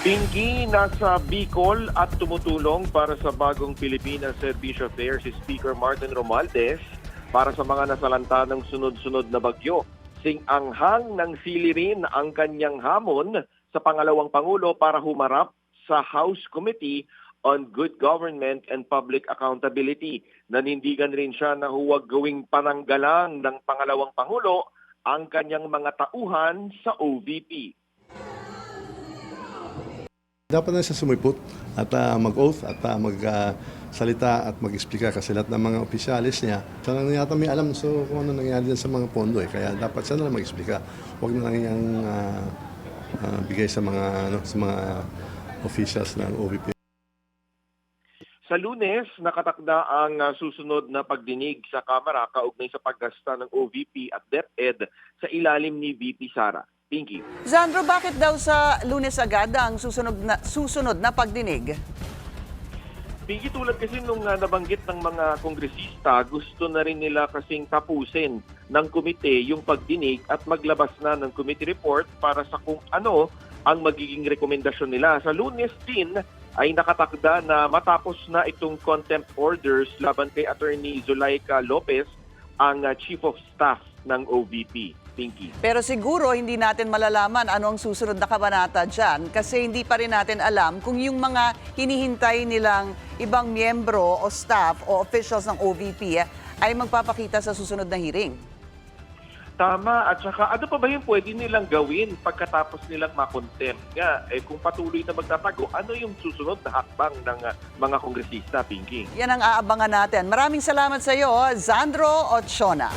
Pinky nasa Bicol at tumutulong para sa bagong Pilipinas Service Affairs si Speaker Martin Romualdez para sa mga nasalanta ng sunod-sunod na bagyo. Sing-anghang ng silirin ang kanyang hamon sa pangalawang Pangulo para humarap sa House Committee on Good Government and Public Accountability. Nanindigan rin siya na huwag gawing pananggalang ng pangalawang Pangulo ang kanyang mga tauhan sa OVP. Dapat na siya sumipot at mag-oath at magsalita at mag-explika kasi lahat ng mga opisyalis niya, siya lang yata may alam kung ano nangyari dyan sa mga pondo. Kaya dapat siya na lang mag-explika. Huwag na lang niyang bigay sa mga officials ng OVP. Sa Lunes, nakatakda ang susunod na pagdinig sa Kamara kaugnay sa paggasta ng OVP at DepEd sa ilalim ni VP Sara. Pinky. Sandro, bakit daw sa Lunes agad ang susunod na pagdinig? Pinky, tulad kasi nung nabanggit ng mga kongresista, gusto na rin nila kasing tapusin ng komite yung pagdinig at maglabas na ng committee report para sa kung ano ang magiging rekomendasyon nila. Sa Lunes din ay nakatakda na matapos na itong contempt orders laban kay Attorney Zulaika Lopez, ang Chief of Staff ng OVP. Pinky. Pero siguro hindi natin malalaman ano ang susunod na kabanata dyan kasi hindi pa rin natin alam kung yung mga hinihintay nilang ibang miyembro o staff o officials ng OVP ay magpapakita sa susunod na hearing. Tama. At saka ano pa ba yung pwede nilang gawin pagkatapos nilang makontempt nga? Kung patuloy na magtatago, ano yung susunod na hakbang ng mga kongresista, Pinky? Yan ang aabangan natin. Maraming salamat sa iyo, Sandro Ochoa.